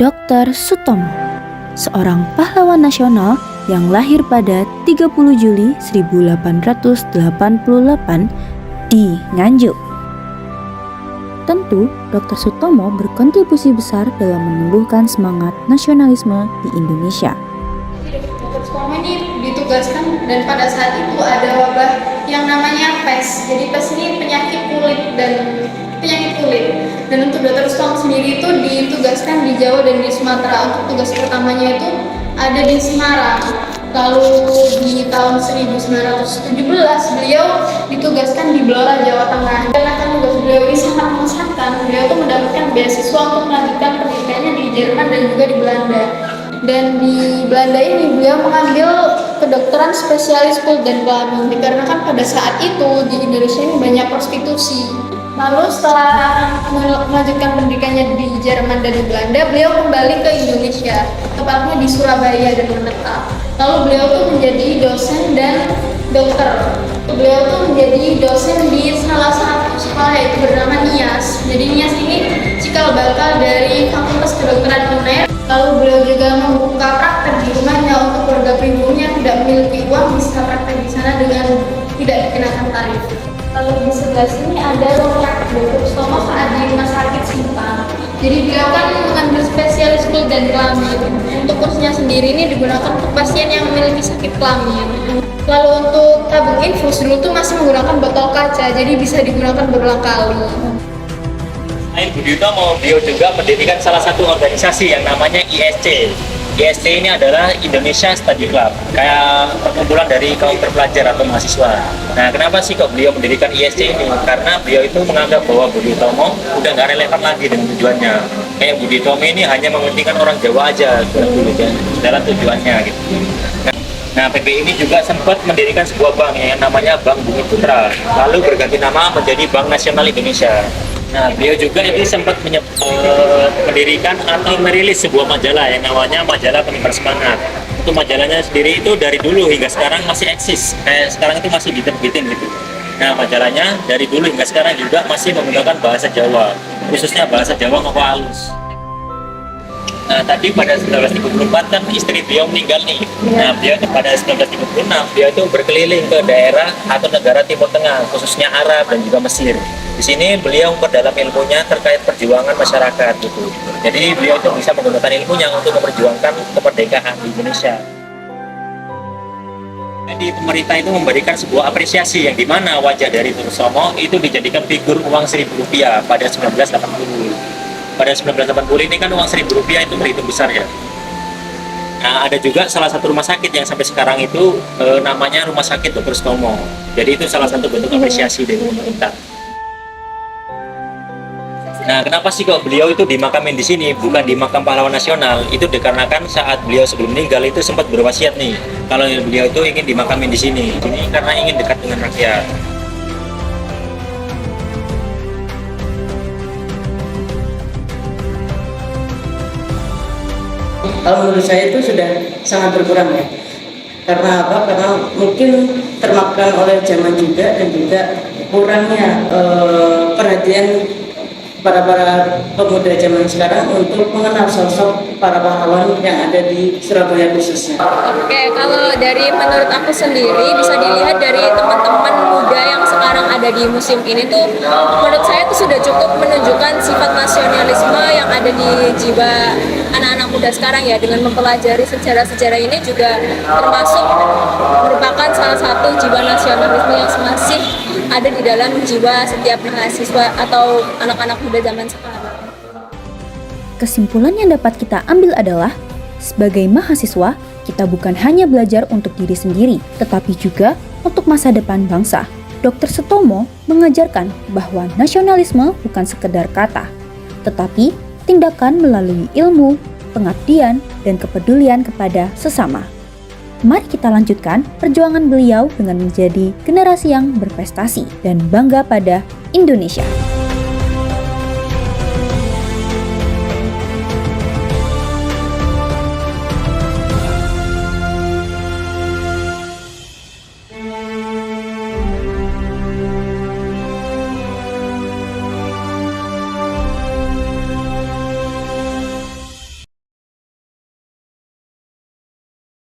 Dr. Sutomo, seorang pahlawan nasional yang lahir pada 30 Juli 1888 di Nganjuk. Tentu, Dr. Sutomo berkontribusi besar dalam menumbuhkan semangat nasionalisme di Indonesia. Dr. Sutomo ini ditugaskan dan pada saat itu ada wabah yang namanya PES. Jadi PES ini penyakit kulit. Dan untuk Dr. Sutomo sendiri itu ditugaskan di Jawa dan di Sumatera. Untuk tugas pertamanya itu ada di Semarang. Lalu di tahun 1917 beliau ditugaskan di Blora, Jawa Tengah. Karena kan tugas beliau ini sangat mengesankan, beliau tuh mendapatkan beasiswa untuk melanjutkan pendidikannya di Jerman dan juga di Belanda. Dan di Belanda ini beliau mengambil kedokteran spesialis kulit dan kelamin, dikarenakan pada saat itu di Indonesia ini banyak prostitusi. Lalu setelah melanjutkan pendidikannya di Jerman dan di Belanda, beliau kembali ke Indonesia, tepatnya di Surabaya dan menetap. Lalu beliau tuh menjadi dosen dan dokter. Beliau tuh menjadi dosen di salah satu sekolah yaitu bernama NIAS. Jadi NIAS ini cikal bakal dari Fakultas Kedokteran UNER. Lalu beliau juga membuka praktek di rumahnya untuk keluarga pribumi yang tidak memiliki uang bisa praktek di sana dengan tidak dikenakan tarif. Lalu di sebelah sini ada ruang Dr. Sutomo saat di Rumah Sakit Simpang. Jadi beliau kan mengambil spesialis kulit dan kelamin. Untuk kursinya sendiri ini digunakan untuk pasien yang memiliki sakit kelamin. Lalu untuk tabung infus dulu tuh masih menggunakan botol kaca, jadi bisa digunakan berulang kali. Selain Budi Utomo, beliau juga mendirikan salah satu organisasi yang namanya ISC. ISC ini adalah Indonesia Study Club, kayak perkumpulan dari kaum terpelajar atau mahasiswa. Nah, kenapa sih kok beliau mendirikan ISC ini? Karena beliau itu menganggap bahwa Budi Utomo udah nggak relevan lagi dengan tujuannya. Kayak Budi Utomo ini hanya mementingkan orang Jawa aja dalam tujuannya gitu. Nah, PBI ini juga sempat mendirikan sebuah bank yang namanya Bank Bumi Putra, lalu berganti nama menjadi Bank Nasional Indonesia. Nah, beliau juga itu sempat mendirikan atau merilis sebuah majalah yang namanya Majalah Penyebar Semangat. Untuk majalahnya sendiri itu dari dulu hingga sekarang masih eksis, kayak sekarang itu masih diterbitin gitu. Nah, majalahnya dari dulu hingga sekarang juga masih menggunakan bahasa Jawa, khususnya bahasa Jawa Ngoko Halus. Nah, tadi pada 1934 kan istri beliau meninggal nih. Nah, beliau pada 1936 beliau itu berkeliling ke daerah atau negara Timur Tengah, khususnya Arab dan juga Mesir. Di sini beliau memperdalam ilmunya terkait perjuangan masyarakat gitu. Jadi beliau itu bisa menggunakan ilmunya untuk memperjuangkan kemerdekaan di Indonesia. Jadi pemerintah itu memberikan sebuah apresiasi yang dimana wajah dari Dr. Sutomo itu dijadikan figur uang Rp1.000 pada 1980. Pada 1980 ini kan uang Rp1.000 itu berhitung besar ya. Nah, ada juga salah satu rumah sakit yang sampai sekarang itu namanya Rumah Sakit Dr. Sutomo. Jadi itu salah satu bentuk apresiasi dari pemerintah. Nah, kenapa sih kok beliau itu dimakamin di sini, bukan di makam pahlawan nasional? Itu dikarenakan saat beliau sebelum meninggal itu sempat berwasiat nih, kalau beliau itu ingin dimakamin di sini. Ini karena ingin dekat dengan rakyat. Kalau menurut saya itu sudah sangat berkurang ya. Karena apa? Karena mungkin termakan oleh zaman juga dan juga kurangnya perhatian para pemuda zaman sekarang untuk mengenal sosok para pahlawan yang ada di Surabaya khususnya. Oke, kalau dari menurut aku sendiri bisa dilihat dari teman-teman muda yang sekarang ada di museum ini tuh, menurut saya itu sudah cukup menunjukkan sifat nasionalisme yang ada di jiwa anak-anak muda sekarang ya, dengan mempelajari sejarah-sejarah ini juga termasuk merupakan salah satu jiwa nasionalisme yang masih ada di dalam jiwa setiap mahasiswa atau anak-anak muda zaman sekarang. Kesimpulan yang dapat kita ambil adalah, sebagai mahasiswa, kita bukan hanya belajar untuk diri sendiri, tetapi juga untuk masa depan bangsa. Dr. Sutomo mengajarkan bahwa nasionalisme bukan sekedar kata, tetapi tindakan melalui ilmu, pengabdian, dan kepedulian kepada sesama. Mari kita lanjutkan perjuangan beliau dengan menjadi generasi yang berprestasi dan bangga pada Indonesia.